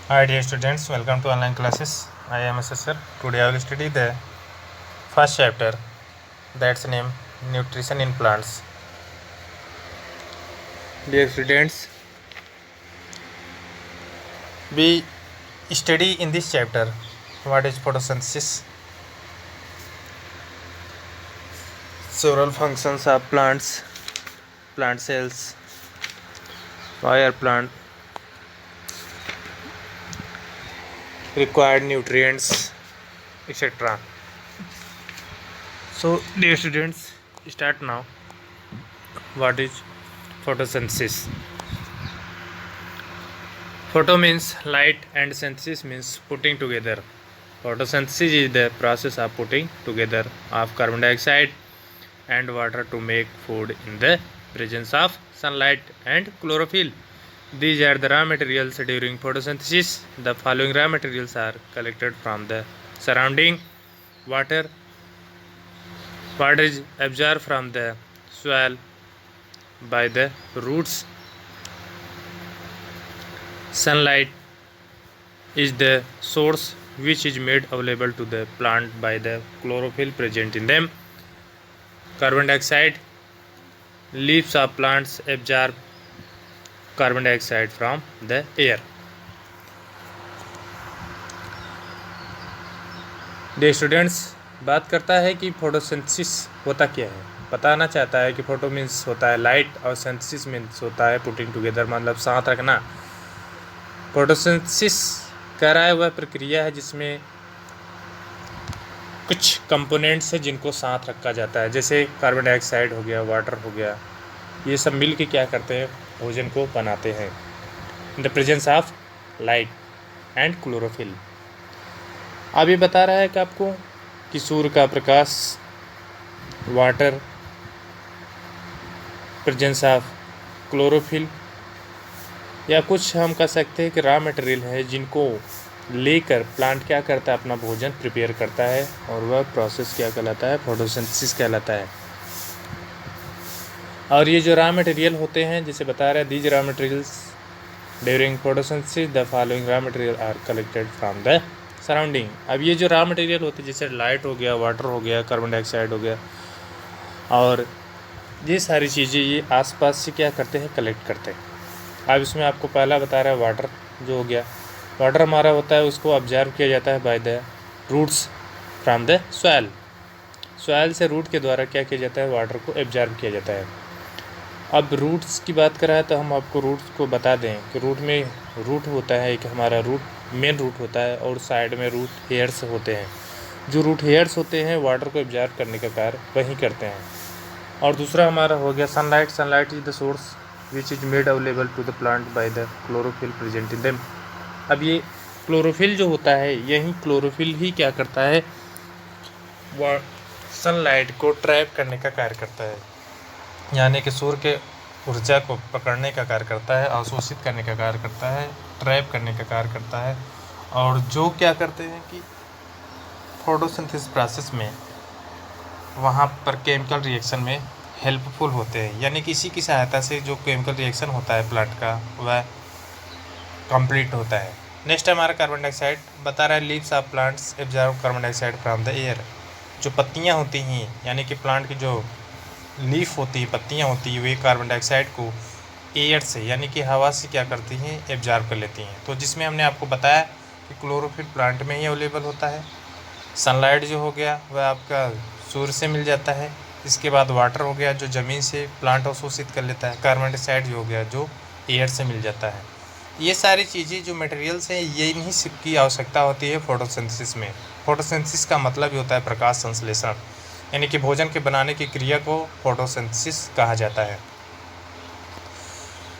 Hi dear students, welcome to online classes. I am Mr. Sir. Today I will study the first chapter, that's named Nutrition in Plants. Dear students, we study in this chapter what is photosynthesis, several functions of plants, plant cells, why are plant required nutrients, etc. So dear students, start now. What is photosynthesis? Photo means light and synthesis means putting together. Photosynthesis is the process of putting together of carbon dioxide and water to make food in the presence of sunlight and chlorophyll. These are the raw materials during photosynthesis. The following raw materials are collected from the surrounding water. Water is absorbed from the soil by the roots. Sunlight is the source which is made available to the plant by the chlorophyll present in them. Carbon dioxide, leaves of plants absorb carbon dioxide from the air. Day students, बात करता है कि photosynthesis होता क्या है। बताना चाहता है कि फोटो मीन्स होता है लाइट और सिंथेसिस मीन्स होता है पुटिंग टुगेदर, मतलब साथ रखना। फोटोसिंथेसिस कह रहा है वह प्रक्रिया है जिसमें कुछ कंपोनेंट्स है जिनको साथ रखा जाता है, जैसे कार्बन डाइऑक्साइड हो गया, वाटर हो गया, ये सब मिल के क्या करते हैं, भोजन को बनाते हैं in the presence of light and chlorophyll. अब ये बता रहा है कि आपको कि सूर्य का प्रकाश, वाटर, प्रेजेंस ऑफ क्लोरोफिल, या कुछ हम कह सकते हैं कि रॉ मटेरियल है जिनको लेकर प्लांट क्या करता है, अपना भोजन प्रिपेयर करता है, और वह प्रोसेस क्या कहलाता है, फोटोसिंथेसिस कहलाता है। और ये जो रॉ मटेरियल होते हैं, जैसे बता रहा है these raw materials during photosynthesis the following raw material are collected from the surrounding. अब ये जो रॉ मटेरियल होते हैं जैसे लाइट हो गया, वाटर हो गया, कार्बन डाइऑक्साइड हो गया, और ये सारी चीज़ें ये आसपास से क्या करते हैं, कलेक्ट करते हैं। अब इसमें आपको पहला बता रहा है वाटर जो हो गया, वाटर हमारा होता है उसको ऑब्जर्व किया जाता है by the roots from the soil. Soil से रूट के द्वारा क्या किया जाता है, वाटर को एब्जॉर्ब किया जाता है। अब रूट्स की बात करा है तो हम आपको रूट्स को बता दें कि रूट होता है एक हमारा मेन रूट होता है, और साइड में रूट हेयर्स होते हैं। जो रूट हेयर्स होते हैं वाटर को एब्जॉर्ब करने का कार्य वही करते हैं। और दूसरा हमारा हो गया sunlight. Sunlight is the source which is made available to the plant by the chlorophyll present in them. अब ये क्लोरोफिल जो होता है, यही क्लोरोफिल ही क्या करता है, वह सनलाइट को ट्रैप करने का कार्य करता है, यानी कि सूर्य के ऊर्जा को पकड़ने का कार्य करता है, अवशोषित करने का कार्य करता है, ट्रैप करने का कार्य करता है। और जो क्या करते हैं कि फोटोसिंथेसिस प्रोसेस में वहाँ पर केमिकल रिएक्शन में हेल्पफुल होते हैं, यानी कि इसी की सहायता से जो केमिकल रिएक्शन होता है प्लांट का वह कंप्लीट होता है। नेक्स्ट हमारा कार्बन डाइऑक्साइड बता रहा है leaves of plants absorb carbon dioxide from the air. जो पत्तियाँ होती हैं, यानी कि प्लांट की जो लीफ होती है, पत्तियाँ होती हैं, वे कार्बन डाइऑक्साइड को एयर से यानी कि हवा से क्या करती हैं, एब्जॉर्ब कर लेती हैं। तो जिसमें हमने आपको बताया कि क्लोरोफिल प्लांट में ही अवेलेबल होता है। सनलाइट जो हो गया वह आपका सूर्य से मिल जाता है। इसके बाद वाटर हो गया जो ज़मीन से प्लांट अवशोषित कर लेता है। कार्बन डाइऑक्साइड जो हो गया जो एयर से मिल जाता है। ये सारी चीज़ें जो मटेरियल्स हैं ये इन्हीं की आवश्यकता होती है फोटोसिंथेसिस में। फोटोसिंथेसिस का मतलब ही होता है प्रकाश संश्लेषण, यानी कि भोजन के बनाने की क्रिया को फोटोसिंथेसिस कहा जाता है।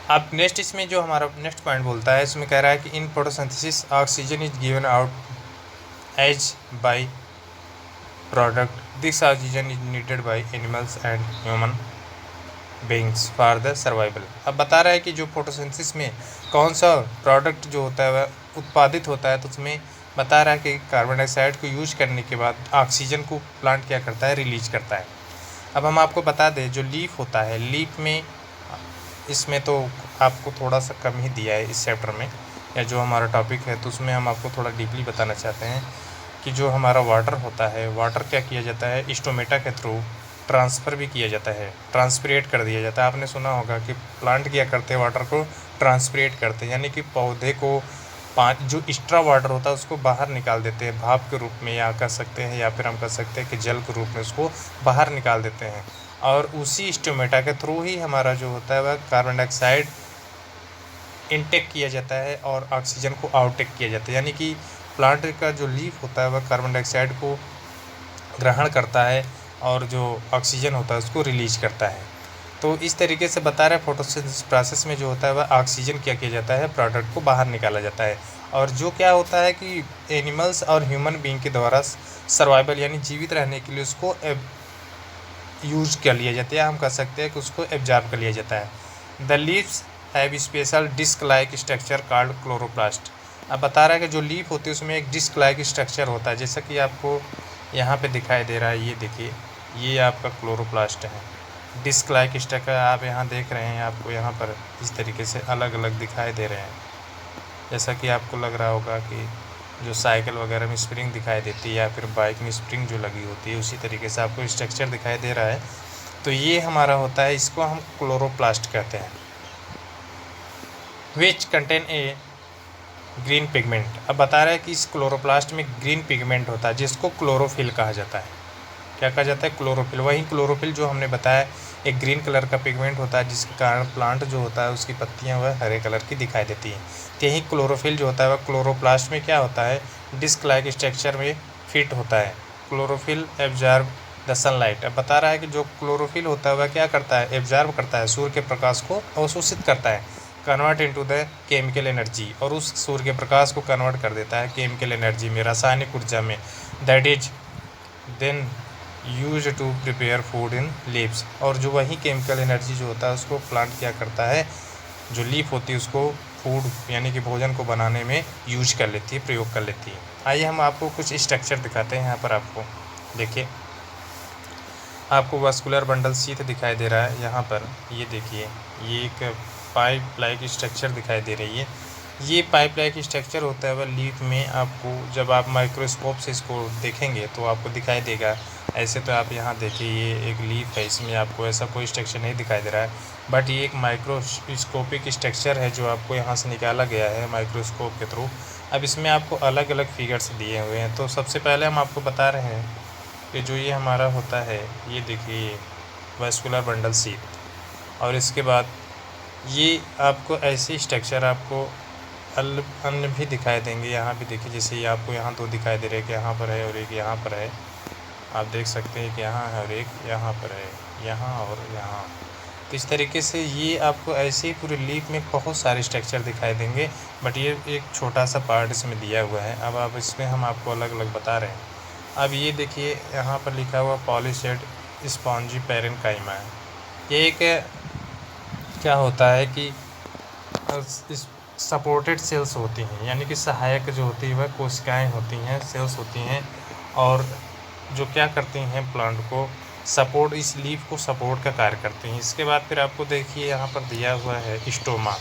अब नेक्स्ट इसमें जो हमारा नेक्स्ट पॉइंट बोलता है, इसमें कह रहा है कि in photosynthesis oxygen is given out as by product. This oxygen is needed by animals and human beings for the survival. अब बता रहा है कि जो फोटोसिंथेसिस में कौन सा प्रोडक्ट जो होता है वह उत्पादित होता है, तो उसमें बता रहा है कि कार्बन डाइऑक्साइड को यूज करने के बाद ऑक्सीजन को प्लांट क्या करता है, रिलीज करता है। अब हम आपको बता दें जो लीफ होता है, लीफ में इसमें तो आपको थोड़ा सा कम ही दिया है इस चैप्टर में, या जो हमारा टॉपिक है, तो उसमें हम आपको थोड़ा डीपली बताना चाहते हैं कि जो हमारा वाटर होता है, वाटर क्या किया जाता है, स्टोमेटा के थ्रू ट्रांसफ़र भी किया जाता है, ट्रांसपिरेट कर दिया जाता है। आपने सुना होगा कि प्लांट क्या करते हैं, वाटर को ट्रांसपिरेट करते हैं, यानी कि पौधे को जो एक्स्ट्रा वाटर होता है उसको बाहर निकाल देते हैं, भाप के रूप में या कह सकते हैं, या फिर हम कह सकते हैं कि जल के रूप में उसको बाहर निकाल देते हैं। और उसी स्टोमेटा के थ्रू ही हमारा जो होता है वह कार्बन डाइऑक्साइड इनटेक किया जाता है और ऑक्सीजन को आउटटेक किया जाता है। यानी कि प्लांट का जो लीफ होता है वह कार्बन डाइऑक्साइड को ग्रहण करता है और जो ऑक्सीजन होता है उसको रिलीज करता है। तो इस तरीके से बता रहे हैं फोटोसिंथेसिस प्रोसेस में जो होता है वह ऑक्सीजन क्या किया जाता है, प्रोडक्ट को बाहर निकाला जाता है। और जो क्या होता है कि एनिमल्स और ह्यूमन बीइंग के द्वारा सर्वाइवल यानी जीवित रहने के लिए उसको यूज कर लिया जाता है, हम कह सकते हैं कि उसको एब्जॉर्ब कर लिया जाता है। The leaves have special disc like structure called chloroplast. अब बता रहा है कि जो लीफ होती है उसमें एक डिस्क लाइक स्ट्रक्चर होता है, जैसा कि आपको यहाँ पे दिखाई दे रहा है। ये देखिए, ये आपका क्लोरोप्लास्ट है, डिस्क लाइक स्ट्रक्चर आप यहाँ देख रहे हैं। आपको यहाँ पर इस तरीके से अलग अलग दिखाई दे रहे हैं, जैसा कि आपको लग रहा होगा कि जो साइकिल वगैरह में स्प्रिंग दिखाई देती है या फिर बाइक में स्प्रिंग जो लगी होती है, उसी तरीके से आपको स्ट्रक्चर दिखाई दे रहा है। तो ये हमारा होता है, इसको हम क्लोरोप्लास्ट कहते हैं। Which contain a green pigment. अब बता रहा है कि इस क्लोरोप्लास्ट में ग्रीन पिगमेंट होता है जिसको क्लोरोफिल कहा जाता है। क्या कहा जाता है? क्लोरोफिल। वही क्लोरोफिल जो हमने बताया एक ग्रीन कलर का पिगमेंट होता है जिसके कारण प्लांट जो होता है उसकी पत्तियां वह हरे कलर की दिखाई देती हैं। तो यही क्लोरोफिल जो होता है वह क्लोरोप्लास्ट में क्या होता है, डिस्क लाइक स्ट्रक्चर में फिट होता है। Chlorophyll absorb the sunlight. अब बता रहा है कि जो क्लोरोफिल होता है वह क्या करता है, एब्जॉर्ब करता है, सूर्य के प्रकाश को अवशोषित करता है, convert into the chemical energy, और उस सूर्य के प्रकाश को कन्वर्ट कर देता है केमिकल एनर्जी में, रासायनिक ऊर्जा में। That is then use to prepare food in leaves. और जो वही केमिकल एनर्जी जो होता है उसको प्लांट क्या करता है, जो लीफ होती है उसको फूड यानी कि भोजन को बनाने में यूज कर लेती है, प्रयोग कर लेती है। आइए हम आपको कुछ स्ट्रक्चर दिखाते हैं। यहाँ पर आपको देखिए, आपको वास्कुलर बंडल शीथ दिखाई दे रहा है। यहाँ पर ये देखिए, ये एक पाइप लाइक स्ट्रक्चर दिखाई दे रही है। ये पाइप लाइक स्ट्रक्चर होता है वह लीफ में, आपको जब आप माइक्रोस्कोप से इसको देखेंगे तो आपको दिखाई देगा। ऐसे तो आप यहाँ देखिए, ये एक लीफ है, इसमें आपको ऐसा कोई स्ट्रक्चर नहीं दिखाई दे रहा है, बट ये एक माइक्रोस्कोपिक स्ट्रक्चर है जो आपको यहाँ से निकाला गया है माइक्रोस्कोप के थ्रू। अब इसमें आपको अलग अलग फिगर्स दिए हुए हैं। तो सबसे पहले हम आपको बता रहे हैं कि जो ये हमारा होता है, ये देखिए वास्कुलर बंडल शीथ, और इसके बाद ये आपको ऐसी स्ट्रक्चर आपको अन्य भी दिखाई देंगे। यहाँ भी देखिए, जैसे ये आपको यहाँ दो दिखाई दे रहे हैं कि यहाँ पर है और एक यहाँ पर है। आप देख सकते हैं कि यहाँ है और एक यहाँ पर है, यहाँ और यहाँ। तो इस तरीके से ये आपको ऐसे ही पूरे लीफ में बहुत सारे स्ट्रक्चर दिखाई देंगे, बट ये एक छोटा सा पार्ट इसमें दिया हुआ है। अब आप इसमें हम आपको अलग अलग बता रहे हैं। अब ये देखिए, यहाँ पर लिखा हुआ पॉलीसेड स्पॉन्जी पैरेन्काइमा है। ये एक क्या होता है कि इस सपोर्टेड सेल्स होती हैं, यानी कि सहायक जो होती है वह कोशिकाएं होती हैं, सेल्स होती हैं, और जो क्या करती हैं प्लांट को सपोर्ट, इस लीफ को सपोर्ट का कार्य करती हैं। इसके बाद फिर आपको देखिए यहाँ पर दिया हुआ है स्टोमा।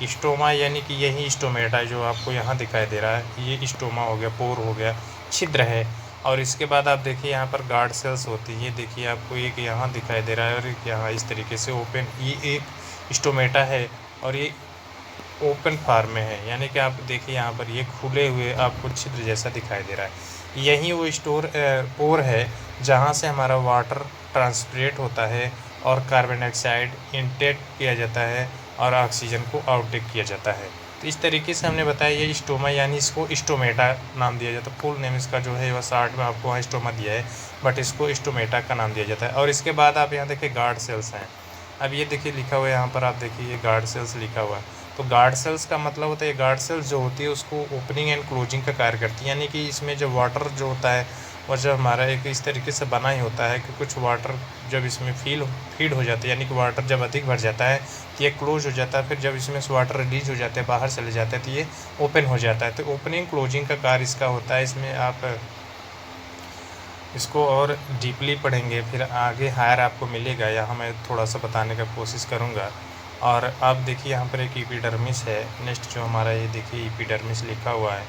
स्टोमा यानी कि यही स्टोमेटा जो आपको यहाँ दिखाई दे रहा है, ये स्टोमा हो गया, पोर हो गया, छिद्र है। और इसके बाद आप देखिए यहाँ पर गार्ड सेल्स होती है। ये देखिए आपको एक यहाँ दिखाई दे रहा है और एक यहाँ इस तरीके से ओपन, ये एक स्टोमेटा है और ये ओपन फार्म में है, यानी कि आप देखिए यहाँ पर ये खुले हुए आपको छिद्र जैसा दिखाई दे रहा है। यही वो पोर है जहाँ से हमारा वाटर ट्रांसपिरेट होता है और कार्बन डाइऑक्साइड इनटेक किया जाता है और ऑक्सीजन को आउटटेक किया जाता है। तो इस तरीके से हमने बताया ये स्टोमा, यानी इसको स्टोमेटा नाम दिया जाता है। फुल नेम इसका जो है वह शार्ट में आपको वहाँ स्टोमा दिया है, बट इसको स्टोमेटा का नाम दिया जाता है। और इसके बाद आप यहाँ देखिए गार्ड सेल्स हैं। अब ये देखिए लिखा हुआ है यहाँ पर, आप देखिए ये गार्ड सेल्स लिखा हुआ है। तो गार्ड सेल्स का मतलब होता है, गार्ड सेल्स जो होती है उसको ओपनिंग एंड क्लोजिंग का कार्य करती है, यानी कि इसमें जो वाटर जो होता है और जब हमारा एक इस तरीके से बना ही होता है कि कुछ वाटर जब इसमें फीड हो जाता है, यानी कि वाटर जब अधिक भर जाता है तो ये क्लोज हो जाता है, फिर जब इसमें से वाटर रिलीज हो जाता है, बाहर चले जाता है, तो ये ओपन हो जाता है। तो ओपनिंग क्लोजिंग का कार्य इसका होता है। इसमें आप इसको और डीपली पढ़ेंगे, फिर आगे हायर आपको मिलेगा, यहाँ मैं थोड़ा सा बताने का कोशिश करूँगा। और आप देखिए यहाँ पर एक एपिडर्मिस है। नेक्स्ट जो हमारा ये देखिए एपिडर्मिस लिखा हुआ है।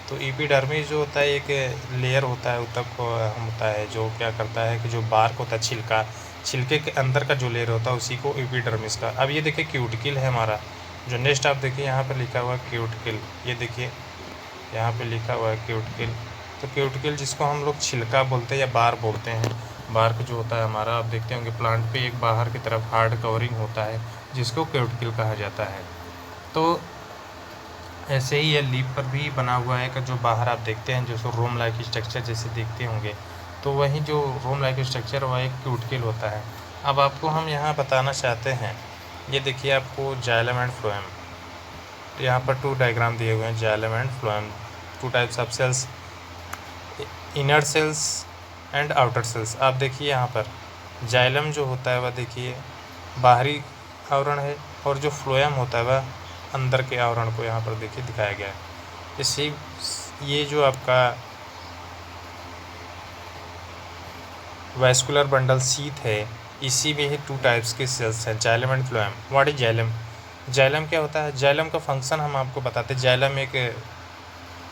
तो एपिडर्मिस जो होता है एक लेयर होता है ऊतक होता है जो क्या करता है कि जो बार्क होता है छिलके के अंदर का जो लेयर होता है उसी को एपिडर्मिस का। अब ये देखिए क्यूटिकल है हमारा। जो नेक्स्ट आप देखिए यहाँ पर लिखा हुआ है क्यूटिकल, ये देखिए यहाँ पे लिखा हुआ है क्यूटिकल। तो क्यूटिकल जिसको हम लोग छिलका बोलते हैं या बार बोलते हैं, बार्क जो होता है हमारा, आप देखते होंगे प्लांट पे एक बाहर की तरफ हार्ड कवरिंग होता है जिसको क्यूटिकल कहा जाता है। तो ऐसे ही ये लीफ पर भी बना हुआ है कि जो बाहर आप देखते हैं जो रोम लाइक स्ट्रक्चर जैसे देखते होंगे, तो वही जो रोम लाइक स्ट्रक्चर वह एक क्यूटिकल होता है। अब आपको हम यहाँ बताना चाहते हैं, ये देखिए आपको जाइलम एंड फ्लोएम, तो यहाँ पर 2 डायग्राम दिए हुए हैं xylem and phloem, 2 types of cells, inner cells and outer cells. आप देखिए यहाँ पर जाइलम जो होता है वह देखिए बाहरी आवरण है और जो फ्लोएम होता है वह अंदर के आवरण को यहाँ पर देखिए दिखाया गया है। इसी ये जो आपका वैस्कुलर बंडल सीथ है, इसी में ही 2 टाइप्स के सेल्स हैं, xylem and phloem. What is xylem? Xylem क्या होता है? जाइलम का फंक्शन हम आपको बताते हैं। जाइलम एक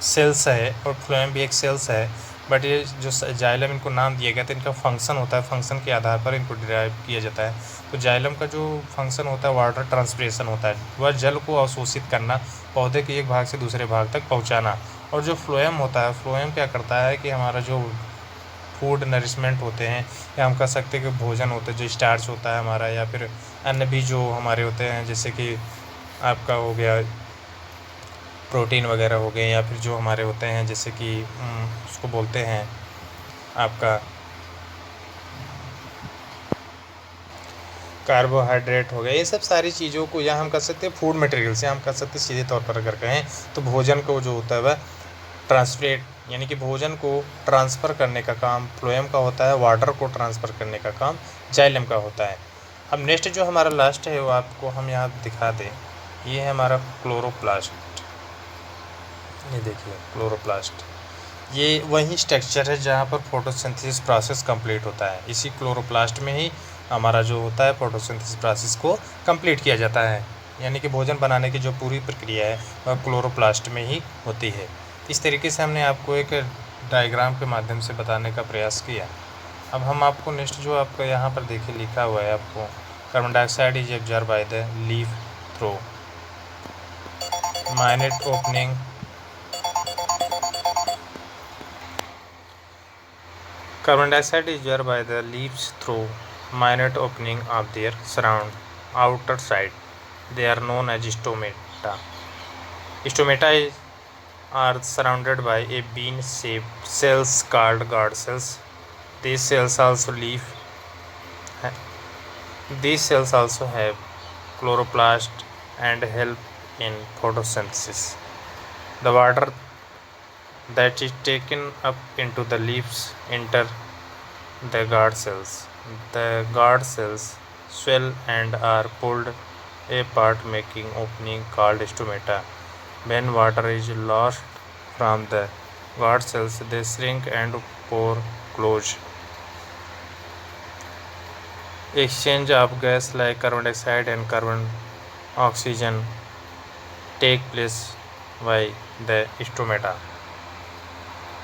सेल्स है और फ्लोएम भी एक सेल्स है, बट ये जो जाइलम इनको नाम दिया गया था इनका फंक्शन होता है, फंक्शन के आधार पर इनको डिराइव किया जाता है। तो जाइलम का जो फंक्शन होता है वाटर ट्रांसपिरेशन होता है, वह जल को अवशोषित करना, पौधे के एक भाग से दूसरे भाग तक पहुंचाना। और जो फ्लोएम होता है, फ्लोएम क्या करता है कि हमारा जो फूड नरिशमेंट होते हैं या हम कह सकते हैं कि भोजन होते हैं, जो स्टार्च होता है हमारा या फिर अन्य भी जो हमारे होते हैं जैसे कि आपका हो गया प्रोटीन वगैरह हो गए, या फिर जो हमारे होते हैं जैसे कि उसको बोलते हैं आपका कार्बोहाइड्रेट हो गया, ये सब सारी चीज़ों को या हम कह सकते हैं फूड मटेरियल से हम कह सकते हैं सीधे तौर पर अगर कहें तो भोजन को जो होता है वह ट्रांसफरेट यानी कि भोजन को ट्रांसफ़र करने का काम फ्लोएम का होता है, वाटर को ट्रांसफ़र करने का काम जाइलम का होता है। अब नेक्स्ट जो हमारा लास्ट है वो आपको हम यहाँ दिखा दें, ये है हमारा क्लोरोप्लास्ट। ये देखिए क्लोरोप्लास्ट, ये वही स्ट्रक्चर है जहाँ पर फोटोसिंथेसिस प्रोसेस कंप्लीट होता है। इसी क्लोरोप्लास्ट में ही हमारा जो होता है फोटोसिंथेसिस प्रोसेस को कंप्लीट किया जाता है, यानी कि भोजन बनाने की जो पूरी प्रक्रिया है वह क्लोरोप्लास्ट में ही होती है। इस तरीके से हमने आपको एक डायग्राम के माध्यम से बताने का प्रयास किया। अब हम आपको नेक्स्ट जो आपका यहाँ पर देखिए लिखा हुआ है, आपको carbon dioxide is absorb by the leaf through minute opening carbon dioxide is absorbed by the leaves through minute opening of their surround outer side. They are known as stomata. Stomata are surrounded by a bean-shaped cells called guard cells. These cells also have chloroplast and help in photosynthesis. The water that is taken up into the leaves enter the guard cells. The guard cells swell and are pulled apart, making opening called stomata. When water is lost from the guard cells, they shrink and pore close. Exchange of gas like carbon dioxide and carbon oxygen take place by the stomata.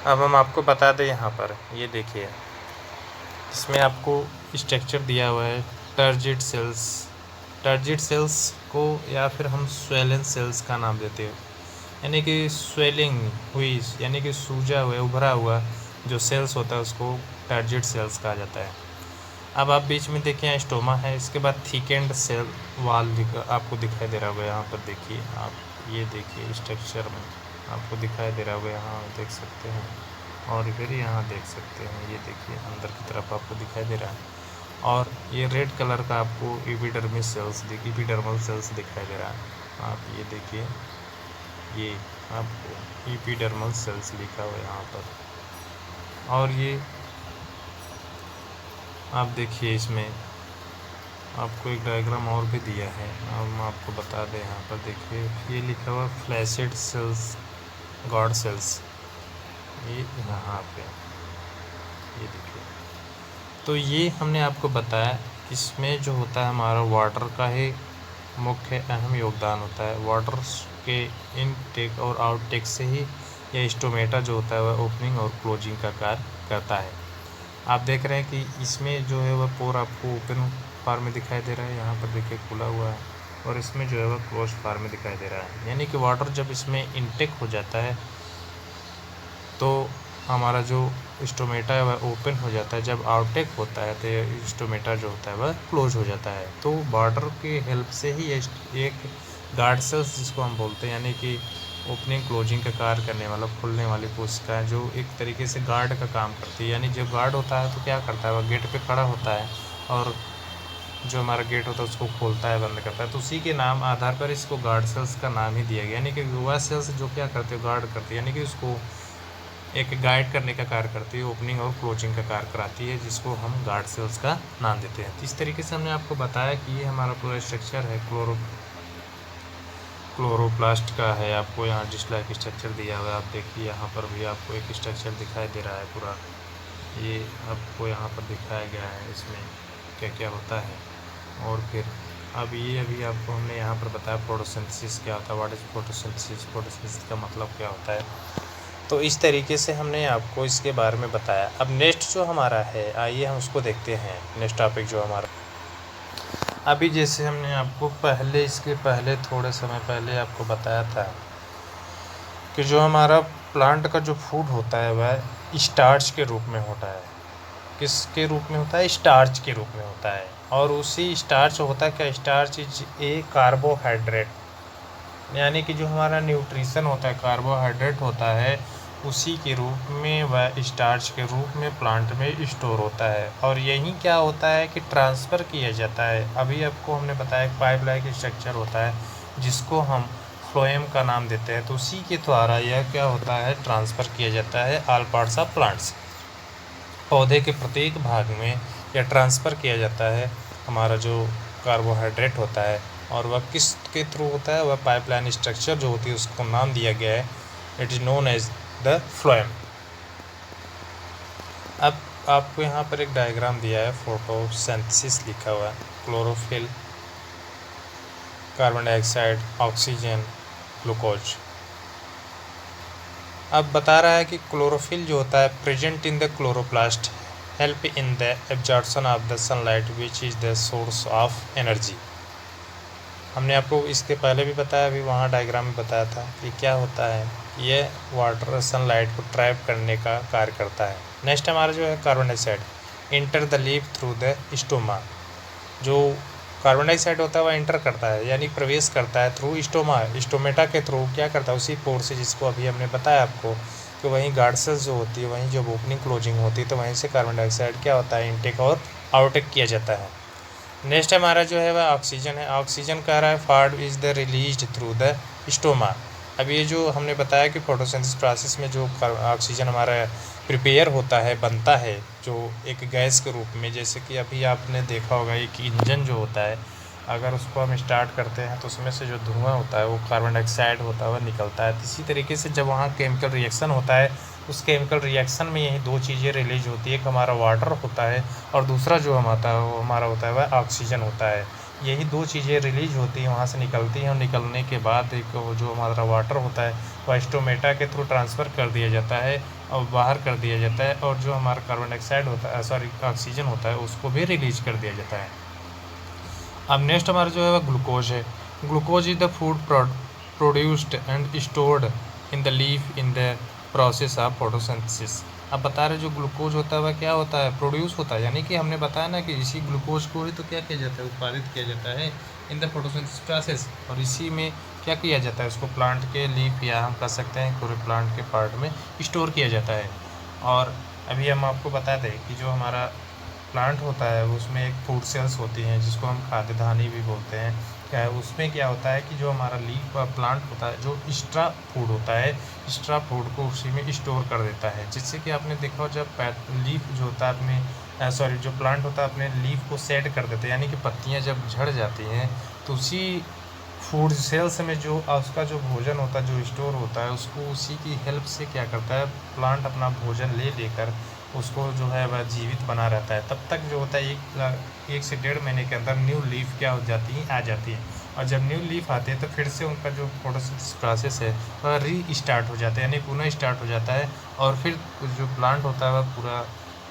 अब हम आपको बता दें यहाँ पर, ये देखिए इसमें आपको स्ट्रक्चर दिया हुआ है टर्जिड सेल्स। टर्जिड सेल्स को या फिर हम स्वेलन सेल्स का नाम देते हैं, यानी कि स्वेलिंग हुई यानी कि सूजा हुआ उभरा हुआ जो सेल्स होता है उसको टर्जिड सेल्स कहा जाता है। अब आप बीच में देखिए यहाँ स्टोमा है, इसके बाद थिकेंड सेल वाल आपको दिखाई दे रहा होगा। यहाँ पर देखिए आप, ये देखिए स्ट्रक्चर में आपको दिखाई दे रहा होगा, यहाँ देख सकते हैं और फिर यहाँ देख सकते हैं, ये देखिए अंदर की तरफ आपको दिखाई दे रहा है। और ये रेड कलर का आपको एपिडर्मल सेल्स दिखाई दे रहा है। आप ये देखिए, ये आपको एपिडर्मल सेल्स लिखा हुआ है यहाँ पर। और ये आप देखिए इसमें आपको एक डायग्राम और भी दिया है, हम आपको बता दें। यहाँ पर देखिए ये लिखा हुआ फ्लैसिड सेल्स गॉड सेल्स, ये यहाँ पे ये देखिए। तो ये हमने आपको बताया, इसमें जो होता है हमारा वाटर का ही मुख्य अहम योगदान होता है। वाटर के इनटेक और आउटटेक से ही यह स्टोमेटा जो होता है वह ओपनिंग और क्लोजिंग का कार्य करता है। आप देख रहे हैं कि इसमें जो है वह पोर आपको ओपन फॉर्म में दिखाई दे रहा है, यहाँ पर देखिए खुला हुआ है, और इसमें जो है वह क्लोज फॉर्म में दिखाई दे रहा है। यानी कि वाटर जब इसमें इनटेक हो जाता है तो हमारा जो स्टोमेटा है वह ओपन हो जाता है, जब आउटटेक होता है तो स्टोमेटा जो होता है वह क्लोज हो जाता है। तो वाटर की हेल्प से ही एक गार्ड सेल्स जिसको हम बोलते हैं, यानी कि ओपनिंग क्लोजिंग का कार्य करने वाला खुलने वाली कोशिकाएं जो एक तरीके से गार्ड का काम करती है। यानी जो गार्ड होता है तो क्या करता है, वह गेट पे खड़ा होता है और जो हमारा गेट होता है उसको खोलता है, बंद करता है। तो उसी के नाम आधार पर इसको गार्ड सेल्स का नाम ही दिया गया। यानी कि वह सेल्स जो क्या करते हैं, गार्ड करती है, यानी कि उसको एक गाइड करने का कार्य करती है, ओपनिंग और क्लोजिंग का कार्य कराती है, जिसको हम गार्ड सेल्स का नाम देते हैं। तो इस तरीके से हमने आपको बताया कि ये हमारा पूरा स्ट्रक्चर है क्लोरोप्लास्ट का है। आपको यहाँ डिस्क स्ट्रक्चर दिया हुआ है, आप देखिए यहाँ पर भी आपको एक स्ट्रक्चर दिखाई दे रहा है पूरा, ये आपको यहाँ पर दिखाया गया है इसमें क्या क्या होता है। और फिर अभी आपको हमने यहाँ पर बताया फोटोसिंथेसिस क्या होता है, व्हाट इज़ फोटोसिंथेसिस, फोटोसिंथेसिस का मतलब क्या होता है। तो इस तरीके से हमने आपको इसके बारे में बताया। अब नेक्स्ट जो हमारा है, आइए हम उसको देखते हैं। नेक्स्ट टॉपिक जो हमारा, अभी जैसे हमने आपको इसके पहले थोड़े समय पहले आपको बताया था कि जो हमारा प्लांट का जो फूड होता है वह स्टार्च के रूप में होता है। किसके रूप में होता है, स्टार्च के रूप में होता है। और उसी स्टार्च होता है क्या, स्टार्च इज ए कार्बोहाइड्रेट, यानी कि जो हमारा न्यूट्रिशन होता है कार्बोहाइड्रेट होता है, उसी के रूप में वह स्टार्च के रूप में प्लांट में स्टोर होता है। और यही क्या होता है कि ट्रांसफ़र किया जाता है। अभी आपको हमने बताया एक पाइप लाइक स्ट्रक्चर होता है जिसको हम फ्लोएम का नाम देते हैं। तो उसी के द्वारा यह क्या होता है, ट्रांसफ़र किया जाता है ऑल पार्ट्स ऑफ प्लांट्स, पौधे के प्रत्येक भाग में यह ट्रांसफ़र किया जाता है हमारा जो कार्बोहाइड्रेट होता है। और वह किस के थ्रू होता है, वह पाइपलाइन स्ट्रक्चर जो होती है उसको नाम दिया गया है, it is known as the phloem. अब आपको यहाँ पर एक डायग्राम दिया है, फोटोसिंथेसिस लिखा हुआ है, chlorophyll, carbon dioxide, oxygen, glucose. अब बता रहा है कि क्लोरोफिल जो होता है present in the chloroplast help in the absorption of the sunlight which is the source of energy. हमने आपको इसके पहले भी बताया, अभी वहाँ डायग्राम में बताया था कि क्या होता है, ये वाटर सनलाइट को ट्रैप करने का कार्य करता है। नेक्स्ट हमारा जो है carbon dioxide, enter the leaf through the stoma. जो कार्बन डाइऑक्साइड होता है वह इंटर करता है, यानी प्रवेश करता है थ्रू स्टोमा, स्टोमेटा के थ्रू क्या करता है, उसी पोर से, जिसको अभी हमने बताया आपको कि वहीं गार्ड सेल्स जो होती है, वहीं जब ओपनिंग क्लोजिंग होती है तो वहीं से कार्बन डाइऑक्साइड क्या होता है, इनटेक और आउटटेक किया जाता है। नेक्स्ट हमारा जो है वह ऑक्सीजन है। ऑक्सीजन कह रहा है फार्ड is the release through the stoma. अब ये जो हमने बताया कि फोटोसिंथेसिस प्रोसेस में जो ऑक्सीजन हमारा प्रिपेयर होता है, बनता है जो एक गैस के रूप में, जैसे कि अभी आपने देखा होगा एक इंजन जो होता है, अगर उसको हम स्टार्ट करते हैं तो उसमें से जो धुआं होता है वो कार्बन डाइऑक्साइड होता है, वह निकलता है। इसी तरीके से जब वहाँ केमिकल रिएक्शन होता है, उस केमिकल रिएक्शन में यही दो चीज़ें रिलीज होती है, एक हमारा वाटर होता है और दूसरा जो हमारा होता है वह ऑक्सीजन होता है। यही दो चीज़ें रिलीज होती हैं, वहाँ से निकलती हैं, और निकलने के बाद एक जो हमारा वाटर होता है वह स्टोमेटा के थ्रू ट्रांसफ़र कर दिया जाता है और बाहर कर दिया जाता है, और जो हमारा कार्बन डाइऑक्साइड होता है, ऑक्सीजन होता है, उसको भी रिलीज कर दिया जाता है। अब नेक्स्ट हमारा जो है वह ग्लूकोज है। Glucose is the food produced and stored in the leaf in the process of photosynthesis. अब बता रहे जो ग्लूकोज होता है वह क्या होता है, प्रोड्यूस होता है, यानी कि हमने बताया ना कि इसी ग्लूकोज को ही तो क्या किया जाता है, उत्पादित किया जाता है इन द फोटोसिंथेसिस प्रोसेस, और इसी में क्या किया जाता है, उसको प्लांट के लीफ या हम कह सकते हैं पूरे प्लांट के पार्ट में स्टोर किया जाता है। और अभी हम आपको बताते हैं कि जो हमारा प्लांट होता है उसमें एक फूड सेल्स होती हैं जिसको हम खाद्य धानी भी बोलते हैं। क्या है उसमें, क्या होता है कि जो हमारा लीफ प्लांट होता है, जो एक्स्ट्रा फूड होता है, एक्स्ट्रा फूड को उसी में स्टोर कर देता है, जिससे कि आपने देखा हो जब लीफ जो होता है अपने जो प्लांट होता है अपने लीफ को सेट कर देते हैं, यानी कि पत्तियां जब झड़ जाती हैं तो उसी फूड सेल्स में जो उसका जो भोजन होता है जो स्टोर होता है, उसको उसी की हेल्प से क्या करता है, प्लांट अपना भोजन लेकर उसको जो है वह जीवित बना रहता है। तब तक जो होता है 1 से 1.5 महीने के अंदर न्यू लीफ क्या हो जाती है, आ जाती है। और जब न्यू लीफ आते हैं तो फिर से उनका जो फोटोसिंथेसिस प्रोसेस है वह रीस्टार्ट हो जाता है, यानी पुनः स्टार्ट हो जाता है, और फिर जो प्लांट होता है वह पूरा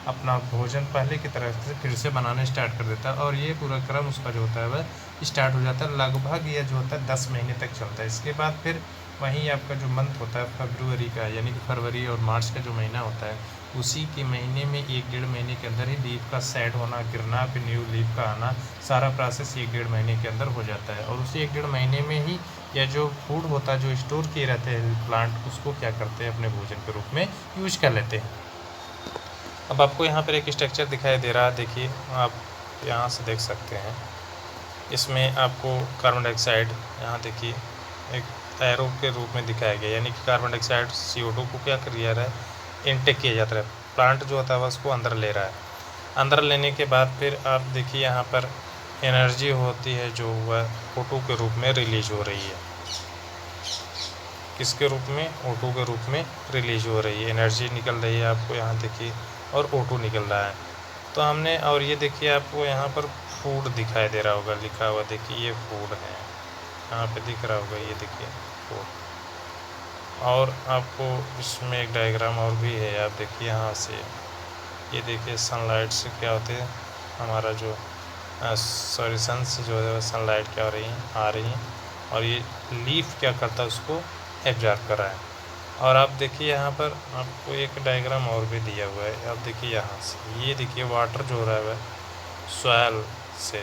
अपना भोजन पहले की तरह से फिर से बनाना स्टार्ट कर देता है, और ये पूरा क्रम उसका जो होता है वह स्टार्ट हो जाता है। लगभग यह जो होता है 10 महीने तक चलता है। इसके बाद फिर वहीं आपका जो मंथ होता है फरवरी का, यानी कि फरवरी और मार्च का जो महीना होता है, उसी के महीने में 1-1.5 महीने के अंदर ही लीफ का सेट होना, गिरना, फिर न्यू लीफ का आना, सारा प्रोसेस 1-1.5 महीने के अंदर हो जाता है। और उसी 1-1.5 महीने में ही यह जो फूड होता है जो स्टोर किए रहते हैं प्लांट, उसको क्या करते हैं अपने भोजन के रूप में यूज कर लेते हैं। अब आपको यहाँ पर एक स्ट्रक्चर दिखाई दे रहा है, देखिए आप यहाँ से देख सकते हैं। इसमें आपको कार्बन डाइऑक्साइड यहाँ देखिए एक एरो के रूप में दिखाया गया, यानी कि कार्बन डाइऑक्साइड CO2 को क्या कर रहा है, इनटेक किया जाता है। प्लांट जो होता है उसको अंदर ले रहा है। अंदर लेने के बाद फिर आप देखिए यहाँ पर एनर्जी होती है जो वह O2 के रूप में रिलीज हो रही है। किसके रूप में? O2 के रूप में रिलीज हो रही है, एनर्जी निकल रही है आपको यहाँ देखिए, और O2 निकल रहा है। तो हमने, और ये देखिए आपको यहाँ पर फूड दिखाई दे रहा होगा, लिखा हुआ देखिए, ये फूड है, यहाँ पे दिख रहा होगा, ये देखिए फूड। और आपको इसमें एक डायग्राम और भी है, आप देखिए यहाँ से, ये देखिए सनलाइट से क्या होते हैं हमारा जो सन से जो है सनलाइट क्या हो रही है, आ रही है, और ये लीफ क्या करता है उसको एब्जॉर्ब कर रहा है। और आप देखिए यहाँ पर आपको एक डायग्राम और भी दिया हुआ है, आप देखिए यहाँ से, ये देखिए वाटर जो हो रहा है वह सॉइल से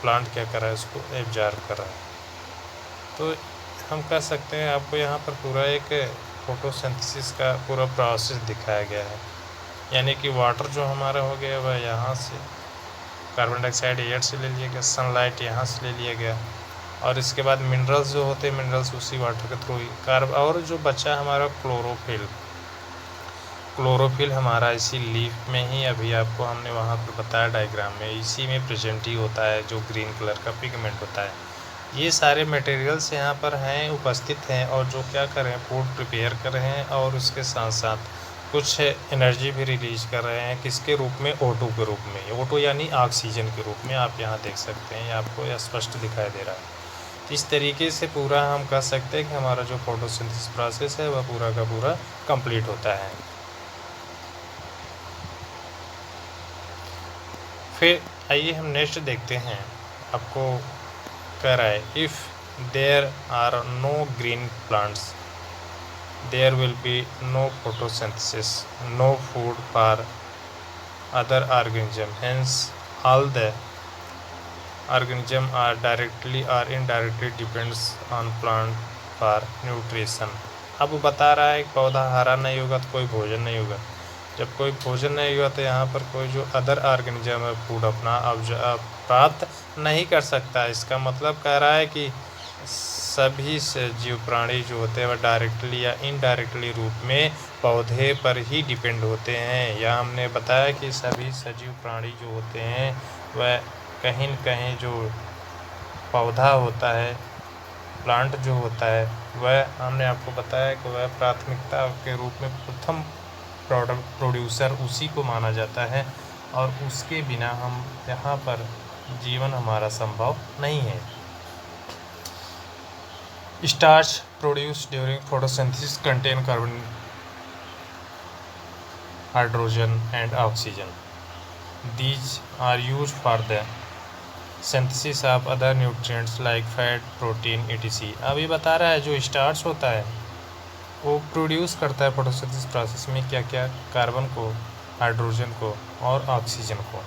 प्लांट क्या कर रहा है, उसको एब्जॉर्ब कर रहा है। तो हम कह सकते हैं आपको यहाँ पर पूरा एक फोटोसिंथेसिस का पूरा प्रोसेस दिखाया गया है, यानी कि वाटर जो हमारा हो गया वह यहाँ से कार्बन डाइऑक्साइड एयर से ले लिया गया, सनलाइट यहाँ से ले लिया गया, और इसके बाद मिनरल्स जो होते हैं, मिनरल्स उसी वाटर के थ्रू ही और जो बचा हमारा क्लोरोफिल हमारा इसी लीफ में ही, अभी आपको हमने वहाँ पर बताया डायग्राम में, इसी में प्रेजेंट ही होता है, जो ग्रीन कलर का पिगमेंट होता है। ये सारे मटेरियल्स यहाँ पर हैं, उपस्थित हैं, और जो क्या कर रहे हैं, फूड प्रिपेयर कर रहे हैं, और उसके साथ साथ कुछ एनर्जी भी रिलीज कर रहे हैं। किसके रूप में? O2 के रूप में। O2 यानी ऑक्सीजन के रूप में, आप यहाँ देख सकते हैं, आपको यह स्पष्ट दिखाई दे रहा है। इस तरीके से पूरा हम कह सकते हैं कि हमारा जो फोटोसिंथेसिस प्रोसेस है वह पूरा का पूरा कंप्लीट होता है। फिर आइए हम नेक्स्ट देखते हैं। आपको कह रहा है, if there are no green plants there will be no photosynthesis, no food for other organism, hence all the organism are directly और indirectly depends on plant for nutrition. अब वो बता रहा है पौधा हरा नहीं होगा तो कोई भोजन नहीं होगा, जब कोई भोजन नहीं होगा तो यहाँ पर कोई जो अदर ऑर्गेनिज्म है फूड अपना प्राप्त नहीं कर सकता। इसका मतलब कह रहा है कि सभी सजीव प्राणी जो होते हैं वह डायरेक्टली या इनडायरेक्टली रूप में पौधे पर ही डिपेंड होते हैं। या हमने बताया कि सभी सजीव प्राणी जो होते हैं वह कहीं न कहीं जो पौधा होता है, प्लांट जो होता है, वह हमने आपको बताया कि वह प्राथमिकता के रूप में प्रथम प्रोड्यूसर उसी को माना जाता है, और उसके बिना हम यहाँ पर जीवन हमारा संभव नहीं है। Starch produce during photosynthesis contain carbon, hydrogen and oxygen. These are used for the synthesis of other nutrients like fat, protein, etc. अब ये बता रहा है जो स्टार्च होता है वो प्रोड्यूस करता है फोटोसिंथेसिस प्रोसेस में क्या क्या, कार्बन को, हाइड्रोजन को और ऑक्सीजन को।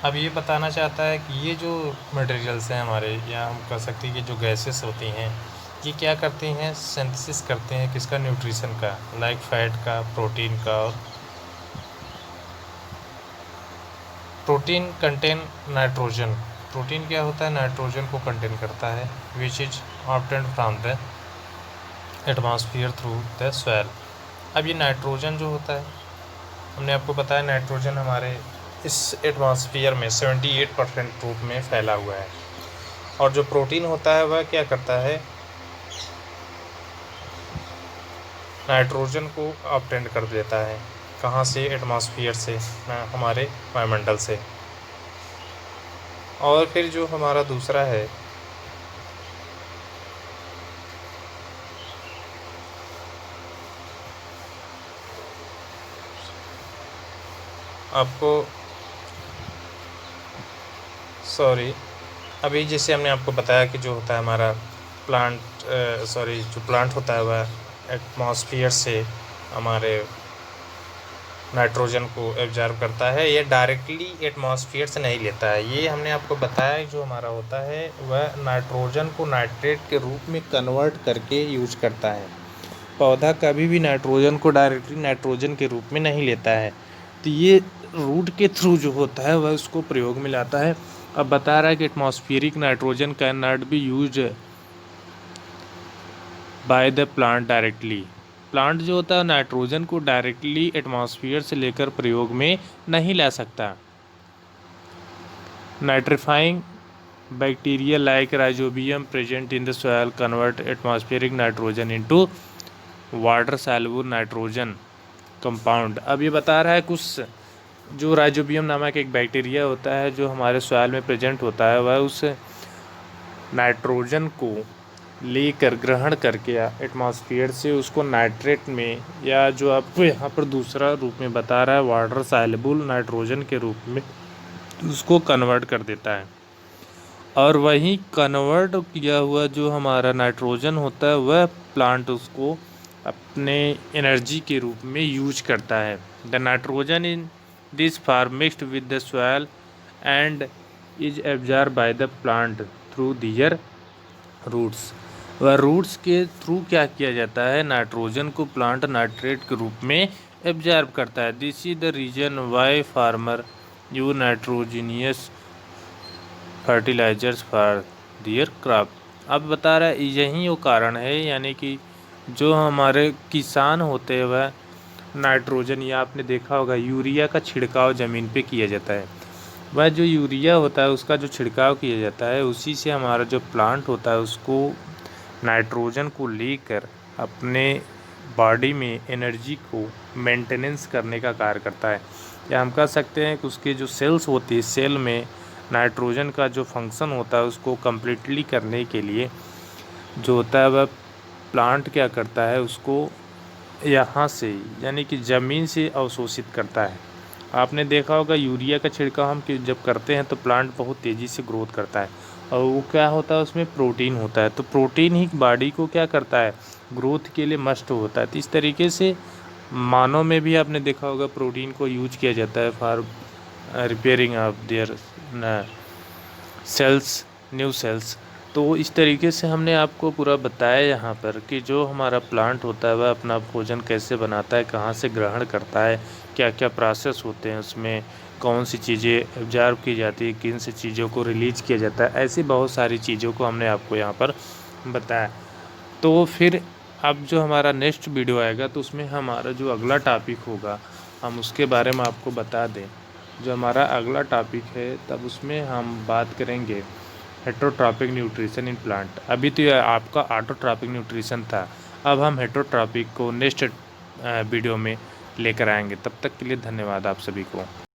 अब ये बताना चाहता है कि ये जो मटेरियल्स हैं हमारे, या हम कह सकते हैं कि जो गैसेस होती हैं ये क्या करती हैं, सिंथेसिस करते हैं किसका, न्यूट्रिशन का, लाइक फैट का, प्रोटीन का। और प्रोटीन कंटेन नाइट्रोजन, प्रोटीन क्या होता है, नाइट्रोजन को कंटेन करता है, which is obtained from the atmosphere through the soil. अब ये नाइट्रोजन जो होता है, हमने आपको बताया नाइट्रोजन हमारे इस एटमॉस्फेयर में 78% रूप में फैला हुआ है, और जो प्रोटीन होता है वह क्या करता है, नाइट्रोजन को ऑब्टेंड कर देता है, कहाँ से, एटमॉस्फेयर से, हमारे वायुमंडल से। और फिर जो हमारा दूसरा है आपको सॉरी अभी जैसे हमने आपको बताया कि जो होता है हमारा जो प्लांट होता है वह एटमॉस्फेयर से हमारे नाइट्रोजन को एब्जॉर्ब करता है। ये डायरेक्टली एटमॉस्फेयर से नहीं लेता है। ये हमने आपको बताया जो हमारा होता है वह नाइट्रोजन को नाइट्रेट के रूप में कन्वर्ट करके यूज करता है। पौधा कभी भी नाइट्रोजन को डायरेक्टली नाइट्रोजन के रूप में नहीं लेता है, तो ये रूट के थ्रू जो होता है वह उसको प्रयोग में लाता है। अब बता रहा है कि atmospheric nitrogen can not be used by the plant directly. Plant जो होता है नाइट्रोजन को डायरेक्टली एटमॉस्फेयर से लेकर प्रयोग में नहीं ला सकता। Nitrifying bacteria like rhizobium present in the soil convert atmospheric nitrogen into water soluble nitrogen compound. अब ये बता रहा है कुछ जो राइजोबियम नामक एक बैक्टीरिया होता है जो हमारे सॉइल में प्रेजेंट होता है, वह उस नाइट्रोजन को लेकर ग्रहण करके एटमॉस्फेयर से उसको नाइट्रेट में, या जो आपको यहाँ पर दूसरा रूप में बता रहा है वाटर सॉल्युबल नाइट्रोजन के रूप में, उसको कन्वर्ट कर देता है। और वही कन्वर्ट किया हुआ जो हमारा नाइट्रोजन होता है वह प्लांट उसको अपने एनर्जी के रूप में यूज करता है। The nitrogen in this form mixed with the soil and is absorb by the plant through their roots. वह रूट्स के थ्रू क्या किया जाता है, नाइट्रोजन को प्लांट नाइट्रेट के रूप में एब्जॉर्ब करता है। This is the reason why farmer use nitrogenous fertilisers for their crop. अब बता रहा है यही वो कारण है, यानी कि जो हमारे किसान होते हैं वह नाइट्रोजन, या आपने देखा होगा यूरिया का छिड़काव ज़मीन पे किया जाता है। वह जो यूरिया होता है उसका जो छिड़काव किया जाता है उसी से हमारा जो प्लांट होता है उसको नाइट्रोजन को लेकर अपने बॉडी में एनर्जी को मेंटेनेंस करने का कार्य करता है। या हम कह सकते हैं कि उसके जो सेल्स होती है, सेल में नाइट्रोजन का जो फंक्शन होता है उसको कम्प्लीटली करने के लिए जो होता है वह प्लांट क्या करता है, उसको यहाँ से यानी कि ज़मीन से अवशोषित करता है। आपने देखा होगा यूरिया का छिड़काव हम जब करते हैं तो प्लांट बहुत तेज़ी से ग्रोथ करता है, और वो क्या होता है उसमें प्रोटीन होता है, तो प्रोटीन ही बॉडी को क्या करता है, ग्रोथ के लिए मस्ट होता है। तो इस तरीके से मानव में भी आपने देखा होगा प्रोटीन को यूज किया जाता है for repairing of their cells, new cells. तो इस तरीके से हमने आपको पूरा बताया यहाँ पर कि जो हमारा प्लांट होता है वह अपना भोजन कैसे बनाता है, कहाँ से ग्रहण करता है, क्या क्या प्रोसेस होते हैं उसमें, कौन सी चीज़ें एब्जॉर्ब की जाती है, किन सी चीज़ों को रिलीज किया जाता है, ऐसी बहुत सारी चीज़ों को हमने आपको यहाँ पर बताया। तो फिर अब जो हमारा नेक्स्ट वीडियो आएगा तो उसमें हमारा जो अगला टॉपिक होगा हम उसके बारे में आपको बता दें। जो हमारा अगला टॉपिक है तब उसमें हम बात करेंगे हेटरोट्रॉपिक न्यूट्रिशन इन प्लांट। अभी तो यह आपका ऑटोट्रॉपिक न्यूट्रिशन था, अब हम हेटरोट्रॉपिक को नेक्स्ट वीडियो में लेकर आएंगे। तब तक के लिए धन्यवाद आप सभी को।